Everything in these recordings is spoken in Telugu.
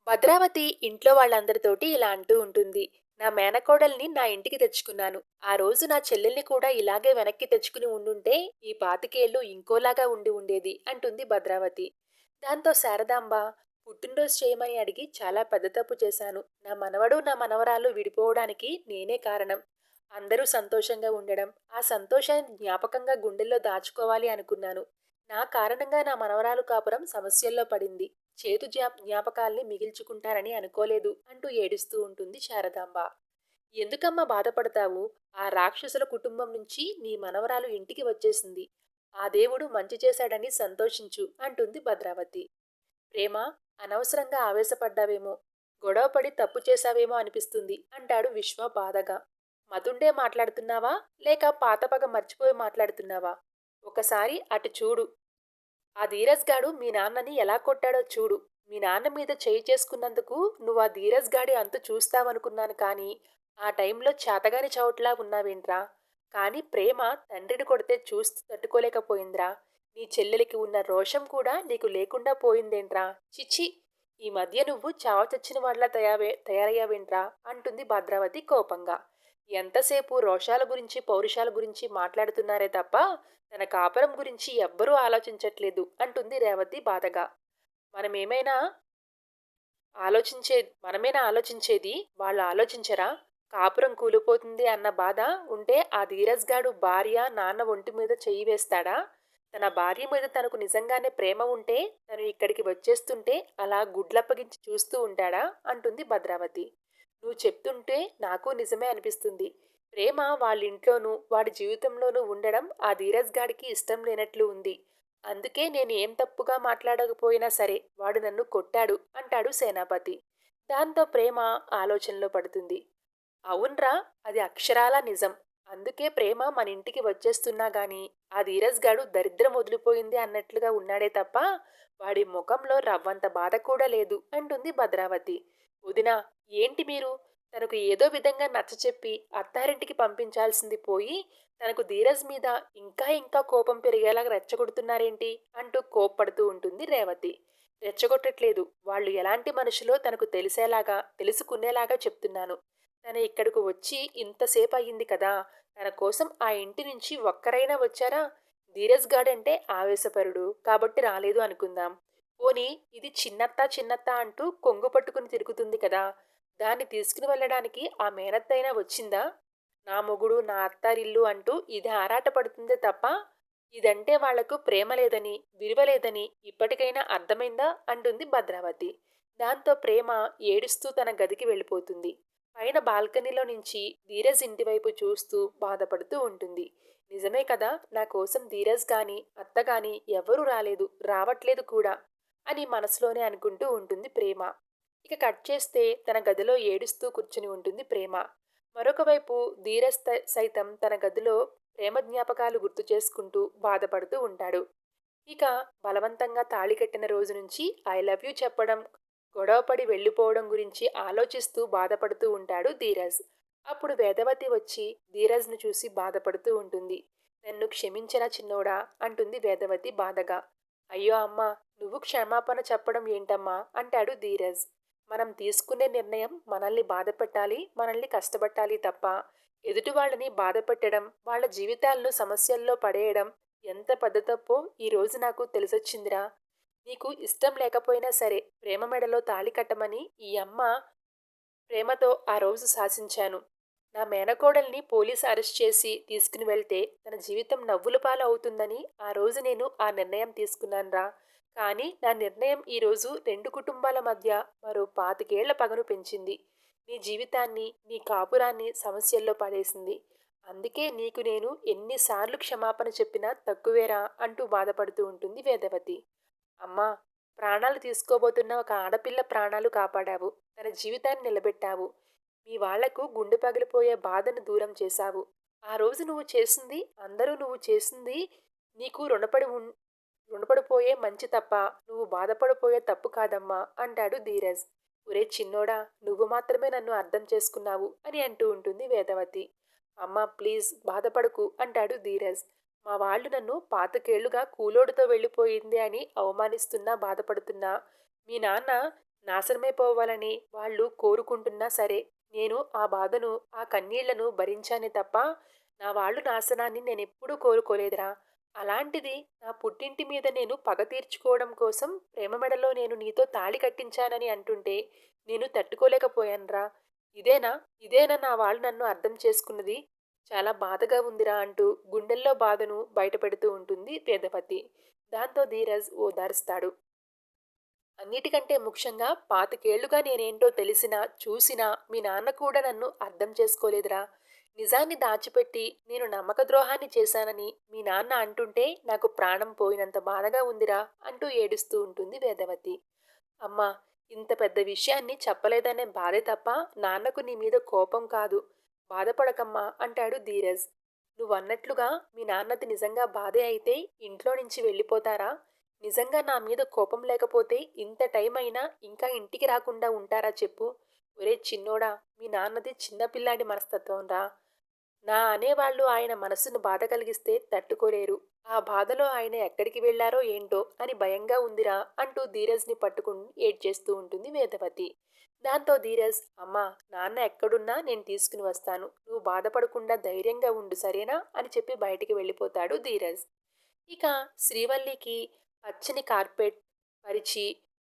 భద్రావతి ఇంట్లో వాళ్ళందరితోటి ఇలా అంటూ ఉంటుంది. నా మేనకోడల్ని నా ఇంటికి తెచ్చుకున్నాను. ఆ రోజు నా చెల్లెల్ని కూడా ఇలాగే వెనక్కి తెచ్చుకుని ఉండుంటే ఈ పాతికేళ్ళు ఇంకోలాగా ఉండి ఉండేది అంటుంది భద్రావతి. దాంతో శారదాంబ పుట్టినరోజు చేయమని అడిగి చాలా పెద్ద తప్పు చేశాను. నా మనవడు నా మనవరాలు విడిపోవడానికి నేనే కారణం. అందరూ సంతోషంగా ఉండడం, ఆ సంతోషాన్ని జ్ఞాపకంగా గుండెల్లో దాచుకోవాలి అనుకున్నాను. నా కారణంగా నా మనవరాలు కాపురం సమస్యల్లో పడింది. చేదు జ్ఞాపకాల్ని మిగిల్చుకుంటారని అనుకోలేదు అంటూ ఏడుస్తూ ఉంటుంది శారదాంబ. ఎందుకమ్మా బాధపడతావు? ఆ రాక్షసుల కుటుంబం నుంచి నీ మనవరాలు ఇంటికి వచ్చేసింది. ఆ దేవుడు మంచి చేశాడని సంతోషించు అంటుంది భద్రావతి. ప్రేమ, అనవసరంగా ఆవేశపడ్డావేమో, గొడవపడి తప్పు చేశావేమో అనిపిస్తుంది అంటాడు విశ్వ బాధగా. మతుండే మాట్లాడుతున్నావా, లేక పాత పగ మర్చిపోయి మాట్లాడుతున్నావా? ఒకసారి అటు చూడు. ఆ ధీరజ్ గాడు మీ నాన్నని ఎలా కొట్టాడో చూడు. మీ నాన్న మీద చేయి చేసుకున్నందుకు నువ్వు ఆ ధీరజ్ గాడి అంతు చూస్తావనుకున్నాను కానీ ఆ టైంలో చేతగాని చవట్లా ఉన్నావేంట్రా? కానీ ప్రేమ తండ్రిని కొడితే చూస్తూ తట్టుకోలేకపోయిందిరా. నీ చెల్లెలికి ఉన్న రోషం కూడా నీకు లేకుండా పోయిందేంట్రా? చిచ్చి, ఈ మధ్య నువ్వు చావ చచ్చిన వాళ్ళ తయారయ్యావేంట్రా అంటుంది భద్రావతి కోపంగా. ఎంతసేపు రోషాల గురించి పౌరుషాల గురించి మాట్లాడుతున్నారే తప్ప తన కాపురం గురించి ఎవ్వరూ ఆలోచించట్లేదు అంటుంది రేవతి బాధగా. మనమేమైనా ఆలోచించే మనమేనా ఆలోచించేది, వాళ్ళు ఆలోచించరా? కాపురం కూలిపోతుంది అన్న బాధ ఉంటే ఆ ధీరజ్ గాడు భార్య నాన్న ఒంటి మీద చెయ్యి వేస్తాడా? తన భార్య మీద తనకు నిజంగానే ప్రేమ ఉంటే తను ఇక్కడికి వచ్చేస్తుంటే అలా గుడ్లప్పగించి చూస్తూ ఉంటాడా అంటుంది భద్రావతి. నువ్వు చెప్తుంటే నాకు నిజమే అనిపిస్తుంది. ప్రేమ వాళ్ళింట్లోనూ వాడి జీవితంలోనూ ఉండడం ఆ ధీరజ్ గాడికి ఇష్టం లేనట్లు ఉంది. అందుకే నేను ఏం తప్పుగా మాట్లాడకపోయినా సరే వాడు నన్ను కొట్టాడు అంటాడు సేనాపతి. దాంతో ప్రేమ ఆలోచనలో పడుతుంది. అవున్రా, అది అక్షరాలా నిజం. అందుకే ప్రేమ మన ఇంటికి వచ్చేస్తున్నా గాని ఆ ధీరజ్ గాడు దరిద్రం వదిలిపోయింది అన్నట్లుగా ఉన్నాడే తప్ప వాడి ముఖంలో రవ్వంత బాధ కూడా లేదు అంటుంది భద్రావతి. వదినా, ఏంటి మీరు? తనకు ఏదో విధంగా నచ్చచెప్పి అత్తారింటికి పంపించాల్సింది పోయి తనకు ధీరజ్ మీద ఇంకా ఇంకా కోపం పెరిగేలా రెచ్చగొడుతున్నారేంటి అంటూ కోప్పడుతూ ఉంటుంది రేవతి. రెచ్చగొట్టట్లేదు, వాళ్ళు ఎలాంటి మనుషులో తనకు తెలిసేలాగా తెలుసుకునేలాగా చెప్తున్నాను. తను ఇక్కడకు వచ్చి ఇంతసేపు అయ్యింది కదా, తన కోసం ఆ ఇంటి నుంచి ఒక్కరైనా వచ్చారా? ధీరజ్ గాడంటే ఆవేశపరుడు కాబట్టి రాలేదు అనుకుందాం. పోనీ ఇది చిన్నత్త చిన్నత్త అంటూ కొంగు పట్టుకుని తిరుగుతుంది కదా, దాన్ని తీసుకుని వెళ్ళడానికి ఆ మేనత్తైనా వచ్చిందా? నా మొగుడు నా అత్తారిల్లు అంటూ ఇది ఆరాటపడుతుందే తప్ప ఇదంటే వాళ్లకు ప్రేమ లేదని విలువ లేదని ఇప్పటికైనా అర్థమైందా అంటుంది భద్రావతి. దాంతో ప్రేమ ఏడుస్తూ తన గదికి వెళ్ళిపోతుంది. పైన బాల్కనీలో నుంచి ధీరజ్ ఇంటివైపు చూస్తూ బాధపడుతూ ఉంటుంది. నిజమే కదా, నా కోసం ధీరజ్ గాని అత్త గాని ఎవరూ రాలేదు, రావట్లేదు కూడా అని మనసులోనే అనుకుంటూ ఉంటుంది ప్రేమ. ఇక కట్ చేస్తే తన గదిలో ఏడుస్తూ కూర్చుని ఉంటుంది ప్రేమ. మరొక వైపు ధీరజ్ సైతం తన గదిలో ప్రేమ జ్ఞాపకాలు గుర్తు చేసుకుంటూ బాధపడుతూ ఉంటాడు. ఇక బలవంతంగా తాళి కట్టిన రోజు నుంచి ఐ లవ్ యూ చెప్పడం, గొడవపడి వెళ్ళిపోవడం గురించి ఆలోచిస్తూ బాధపడుతూ ఉంటాడు ధీరజ్. అప్పుడు వేదవతి వచ్చి ధీరజ్ను చూసి బాధపడుతూ ఉంటుంది. నన్ను క్షమించరా చిన్నోడా అంటుంది వేదవతి బాధగా. అయ్యో అమ్మా, నువ్వు క్షమాపణ చెప్పడం ఏంటమ్మా అంటాడు ధీరజ్. మనం తీసుకునే నిర్ణయం మనల్ని బాధపెట్టాలి, మనల్ని కష్టపెట్టాలి తప్ప ఎదుటి వాళ్ళని బాధపెట్టడం, వాళ్ళ జీవితాలను సమస్యల్లో పడేయడం ఎంత పెద్ద తప్పో ఈరోజు నాకు తెలిసొచ్చిందిరా. నీకు ఇష్టం లేకపోయినా సరే ప్రేమ మెడలో తాళి కట్టమని ఈ అమ్మ ప్రేమతో ఆ రోజు శాసించాను. నా మేనకోడల్ని పోలీసు అరెస్ట్ చేసి తీసుకుని వెళ్తే తన జీవితం నవ్వుల పాలు అవుతుందని ఆ రోజు నేను ఆ నిర్ణయం తీసుకున్నానురా. కానీ నా నిర్ణయం ఈరోజు రెండు కుటుంబాల మధ్య మరో 25 ఏళ్ల పగను పెంచింది. నీ జీవితాన్ని, నీ కాపురాన్ని సమస్యల్లో పడేసింది. అందుకే నీకు నేను ఎన్నిసార్లు క్షమాపణ చెప్పినా తక్కువేరా అంటూ బాధపడుతూ ఉంటుంది వేదవతి. అమ్మా, ప్రాణాలు తీసుకోబోతున్న ఒక ఆడపిల్ల ప్రాణాలు కాపాడావు, తన జీవితాన్ని నిలబెట్టావు. మీ వాళ్లకు గుండె పగిలిపోయే బాధను దూరం చేశావు. ఆ రోజు నువ్వు చేసింది, అందరూ నువ్వు చేసింది నీకు రుణపడిపోయే మంచి తప్ప నువ్వు బాధపడిపోయే తప్పు కాదమ్మా అంటాడు ధీరజ్. ఒరే చిన్నోడా, నువ్వు మాత్రమే నన్ను అర్థం చేసుకున్నావు అని అంటూ ఉంటుంది వేదవతి. అమ్మా ప్లీజ్ బాధపడకు అంటాడు ధీరజ్. మా వాళ్ళు నన్ను 25 ఏళ్లుగా కూలోడితో వెళ్ళిపోయింది అని అవమానిస్తున్నా బాధపడుతున్నా మీ నాన్న నాశనమైపోవాలని వాళ్ళు కోరుకుంటున్నా సరే, నేను ఆ బాధను, ఆ కన్నీళ్లను భరించానే తప్ప, నా వాళ్ళు నాశనాన్ని నేనెప్పుడూ కోరుకోలేదురా! అలాంటిది నా పుట్టింటి మీద నేను పగ తీర్చుకోవడం కోసం ప్రేమ మెడలో నేను నీతో తాళి కట్టించానని అంటుంటే, నేను తట్టుకోలేకపోయానురా! ఇదేనా? ఇదేనా నా వాళ్ళు నన్ను అర్థం చేసుకున్నది? చాలా బాధగా ఉందిరా అంటూ గుండెల్లో బాధను బయటపెడుతూ ఉంటుంది వేదవతి. దాంతో ధీరజ్ ఓదారుస్తాడు. అన్నిటికంటే ముఖ్యంగా పాతికేళ్లుగా నేనేంటో తెలిసినా, చూసినా మీ నాన్న కూడా నన్ను అర్థం చేసుకోలేదురా. నిజాన్ని దాచిపెట్టి నేను నమ్మకద్రోహాన్ని చేశానని మీ నాన్న అంటుంటే నాకు ప్రాణం పోయినంత బాధగా ఉందిరా అంటూ ఏడుస్తూ ఉంటుంది వేదవతి. అమ్మా! ఇంత పెద్ద విషయాన్ని చెప్పలేదనే బాధే తప్ప నాన్నకు నీ మీద కోపం కాదు. బాధపడకమ్మా అంటాడు ధీరజ్. నువ్వన్నట్లుగా మీ నాన్నది నిజంగా బాధే అయితే ఇంట్లో నుంచి వెళ్ళిపోతారా? నిజంగా నా మీద కోపం లేకపోతే ఇంత టైం అయినా ఇంకా ఇంటికి రాకుండా ఉంటారా చెప్పు? ఒరేయ్ చిన్నోడా! మీ నాన్నది చిన్న పిల్లాడి మనస్తత్వంరా. నా అనేవాళ్ళు ఆయన మనసును బాధ కలిగిస్తే తట్టుకోలేరు. ఆ బాధలో ఆయన ఎక్కడికి వెళ్లారో ఏంటో అని భయంగా ఉందిరా అంటూ ధీరజ్‌ని పట్టుకుని ఏడ్చేస్తూ ఉంటుంది వేదవతి. దాంతో ధీరజ్, అమ్మా నాన్న ఎక్కడున్నా నేను తీసుకుని వస్తాను. నువ్వు బాధపడకుండా ధైర్యంగా ఉండు సరేనా? అని చెప్పి బయటికి వెళ్ళిపోతాడు ధీరజ్. ఇక శ్రీవల్లికి పచ్చని కార్పెట్ పరిచి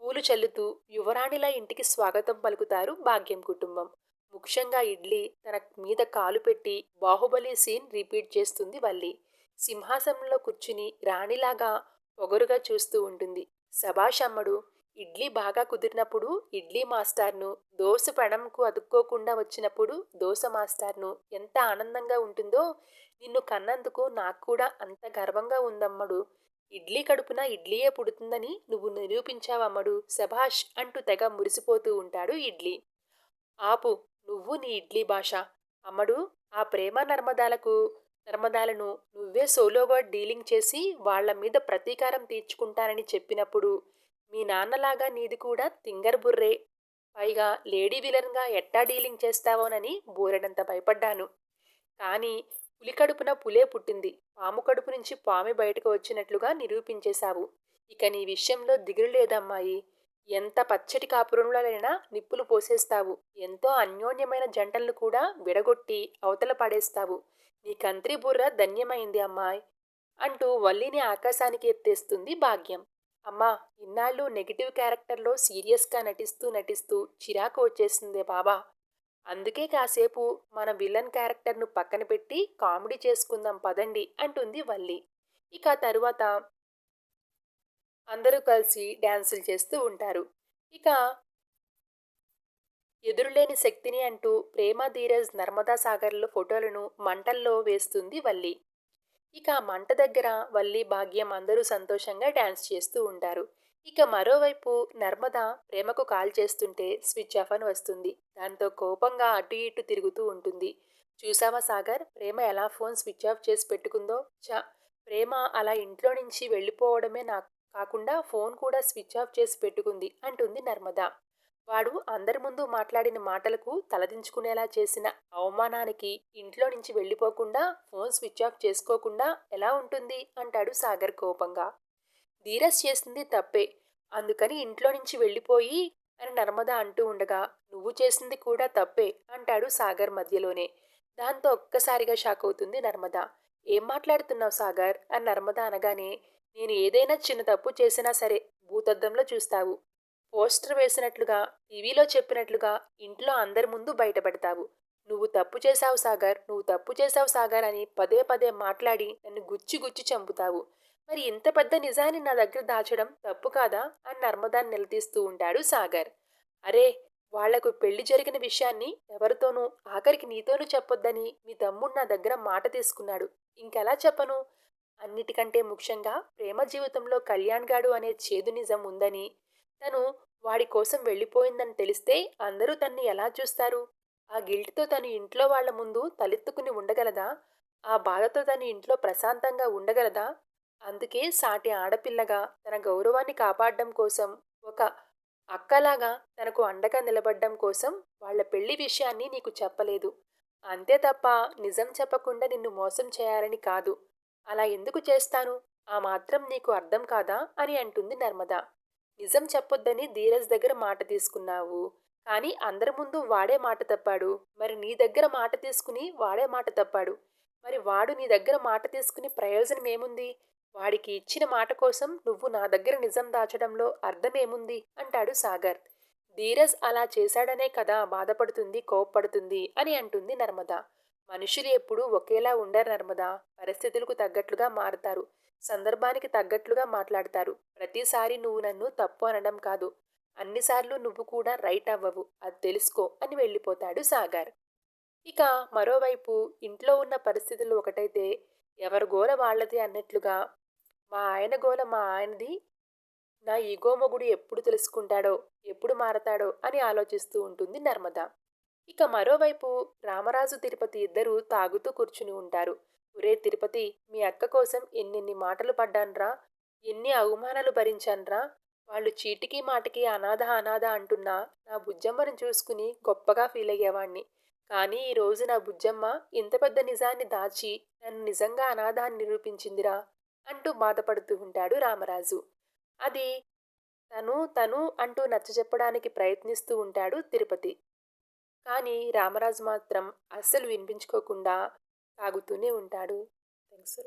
పూలు చల్లుతూ యువరాణిలా ఇంటికి స్వాగతం పలుకుతారు భాగ్యం కుటుంబం. ముఖ్యంగా ఇడ్లీ తన మీద కాలు పెట్టి బాహుబలి సీన్ రిపీట్ చేస్తుంది వల్లి. సింహాసనంలో కూర్చుని రాణిలాగా పొగరుగా చూస్తూ ఉంటుంది. శభాష్ అమ్మడు. ఇడ్లీ బాగా కుదిరినప్పుడు ఇడ్లీ మాస్టార్ను, దోశ పెనంకు అతుక్కోకుండా వచ్చినప్పుడు దోశ మాస్టార్ను ఎంత ఆనందంగా ఉంటుందో నిన్ను కన్నందుకు నాకు కూడా అంత గర్వంగా ఉందమ్మడు. ఇడ్లీ కడుపున ఇడ్లీయే పుడుతుందని నువ్వు నిరూపించావమ్మడు. శభాష్ అంటూ తెగ మురిసిపోతూ ఉంటాడు ఇడ్లీ. ఆపు, నువ్వు నీ ఇడ్లీ భాష. అమ్మడు, ఆ ప్రేమ నర్మదాలను నువ్వే సోలోగా డీలింగ్ చేసి వాళ్ల మీద ప్రతీకారం తీర్చుకుంటానని చెప్పినప్పుడు మీ నాన్నలాగా నీది కూడా తింగర్ బుర్రే. పైగా లేడీ విలన్గా ఎట్టా డీలింగ్ చేస్తావోనని బోలెడంత భయపడ్డాను. కానీ పులి కడుపున పులే పుట్టింది. పాము కడుపు నుంచి పామే బయటకు వచ్చినట్లుగా నిరూపించేశావు. ఇక నీ విషయంలో దిగులు లేదమ్మాయి. ఎంత పచ్చటి కాపురంలోనైనా నిప్పులు పోసేస్తావు. ఎంతో అన్యోన్యమైన జంటలను కూడా విడగొట్టి అవతల పడేస్తావు. నీ కంత్రి బుర్ర ధన్యమైంది అమ్మాయ్ అంటూ వల్లిని ఆకాశానికి ఎత్తేస్తుంది భాగ్యం. అమ్మా, ఇన్నాళ్ళు నెగిటివ్ క్యారెక్టర్లో సీరియస్గా నటిస్తూ నటిస్తూ చిరాకు వచ్చేసిందే బాబా. అందుకే కాసేపు మన విలన్ క్యారెక్టర్ను పక్కన పెట్టి కామెడీ చేసుకుందాం పదండి అంటుంది వల్లి. ఇక తరువాత అందరూ కలిసి డ్యాన్సులు చేస్తూ ఉంటారు. ఇక ఎదురులేని శక్తిని అంటూ ప్రేమ ధీరజ్ నర్మదా సాగర్లో ఫోటోలను మంటల్లో వేస్తుంది వల్లి. ఇక ఆ మంట దగ్గర వల్లి భాగ్యం అందరూ సంతోషంగా డాన్స్ చేస్తూ ఉంటారు. ఇక మరోవైపు నర్మద ప్రేమకు కాల్ చేస్తుంటే స్విచ్ ఆఫ్ అని వస్తుంది. దాంతో కోపంగా అటు ఇటు తిరుగుతూ ఉంటుంది. చూసావా సాగర్, ప్రేమ ఎలా ఫోన్ స్విచ్ ఆఫ్ చేసి పెట్టుకుందో? ప్రేమ అలా ఇంట్లో నుంచి వెళ్ళిపోవడమే నాకు కాకుండా ఫోన్ కూడా స్విచ్ ఆఫ్ చేసి పెట్టుకుంది అంటుంది నర్మద. వాడు అందరి ముందు మాట్లాడిన మాటలకు తలదించుకునేలా చేసిన అవమానానికి ఇంట్లో నుంచి వెళ్ళిపోకుండా ఫోన్ స్విచ్ ఆఫ్ చేసుకోకుండా ఎలా ఉంటుంది అంటాడు సాగర్ కోపంగా. ధీరజ్ చేసింది తప్పే, అందుకని ఇంట్లో నుంచి వెళ్ళిపోయి అని నర్మద అంటూ ఉండగా నువ్వు చేసింది కూడా తప్పే అంటాడు సాగర్ మధ్యలోనే. దాంతో ఒక్కసారిగా షాక్ అవుతుంది నర్మద. ఏం మాట్లాడుతున్నావు సాగర్ అని నర్మద అనగానే, నేను ఏదైనా చిన్న తప్పు చేసినా సరే భూతద్దంలో చూస్తావు. పోస్టర్ వేసినట్లుగా, టీవీలో చెప్పినట్లుగా ఇంట్లో అందరి ముందు బయటపెడతావు. నువ్వు తప్పు చేశావు సాగర్, నువ్వు తప్పు చేశావు సాగర్ అని పదే పదే మాట్లాడి నన్ను గుచ్చి గుచ్చి చంపుతావు. మరి ఇంత పెద్ద నిజాన్ని నా దగ్గర దాచడం తప్పు కాదా అని నర్మదాన్ని నిలదీస్తూ ఉంటాడు సాగర్. అరే, వాళ్లకు పెళ్లి జరిగిన విషయాన్ని ఎవరితోనూ ఆఖరికి నీతోనూ చెప్పొద్దని మీ తమ్ముడు నా దగ్గర మాట తీసుకున్నాడు. ఇంకెలా చెప్పను? అన్నిటికంటే ముఖ్యంగా ప్రేమ జీవితంలో కళ్యాణ్ గాడు అనే చేదు నిజం ఉందని, తను వాడి కోసం వెళ్ళిపోయిందని తెలిస్తే అందరూ తన్ని ఎలా చూస్తారు? ఆ గిల్ట్‌తో తను ఇంట్లో వాళ్ల ముందు తలెత్తుకుని ఉండగలదా? ఆ బాధతో తను ఇంట్లో ప్రశాంతంగా ఉండగలదా? అందుకే సాటి ఆడపిల్లగా తన గౌరవాన్ని కాపాడడం కోసం, ఒక అక్కలాగా తనకు అండగా నిలబడ్డం కోసం వాళ్ల పెళ్లి విషయాన్ని నీకు చెప్పలేదు. అంతే తప్ప నిజం చెప్పకుండా నిన్ను మోసం చేయాలని కాదు. అలా ఎందుకు చేస్తాను? ఆ మాత్రం నీకు అర్థం కాదా అని అంటుంది నర్మద. నిజం చెప్పొద్దని ధీరజ్ దగ్గర మాట తీసుకున్నావు. కానీ అందరి ముందు వాడే మాట తప్పాడు. మరి నీ దగ్గర మాట తీసుకుని వాడే మాట తప్పాడు. మరి వాడు నీ దగ్గర మాట తీసుకుని ప్రయోజనమేముంది? వాడికి ఇచ్చిన మాట కోసం నువ్వు నా దగ్గర నిజం దాచడంలో అర్థమేముంది? అంటాడు సాగర్. ధీరజ్ అలా చేశాడనే కదా బాధపడుతుంది, కోప్పడుతుంది అని అంటుంది నర్మద. మనుషులు ఎప్పుడూ ఒకేలా ఉండరు నర్మదా. పరిస్థితులకు తగ్గట్లుగా మారతారు. సందర్భానికి తగ్గట్లుగా మాట్లాడతారు. ప్రతిసారి నువ్వు నన్ను తప్పు అనడం కాదు. అన్నిసార్లు నువ్వు కూడా రైట్ అవ్వవు. అది తెలుసుకో అని వెళ్ళిపోతాడు సాగర్. ఇక మరోవైపు ఇంట్లో ఉన్న పరిస్థితులు ఒకటైతే ఎవరి గోల వాళ్ళది అన్నట్లుగా మా ఆయన గోల మా ఆయనది, నా ఈగో మొగుడు ఎప్పుడు తెలుసుకుంటాడో, ఎప్పుడు మారతాడో అని ఆలోచిస్తూ ఉంటుంది నర్మద. ఇక మరోవైపు రామరాజు తిరుపతి ఇద్దరూ తాగుతూ కూర్చుని ఉంటారు. ఒరే తిరుపతి, మీ అక్క కోసం ఎన్నెన్ని మాటలు పడ్డాన్రా, ఎన్ని అవమానాలు భరించాన్రా. వాళ్ళు చీటికి మాటికి అనాథ అనాథ అంటున్నా నా బుజ్జమ్మను చూసుకుని గొప్పగా ఫీల్ అయ్యేవాణ్ణి. కానీ ఈ రోజు నా బుజ్జమ్మ ఇంత పెద్ద నిజాన్ని దాచి నన్ను నిజంగా అనాథ అని నిరూపించిందిరా అంటూ బాధపడుతూ ఉంటాడు రామరాజు. అది తను తను అంటూ నచ్చజెప్పడానికి ప్రయత్నిస్తూ ఉంటాడు తిరుపతి. కానీ రామరాజు మాత్రం అస్సలు వినిపించుకోకుండా తాగుతూనే ఉంటాడు. థాంక్స్.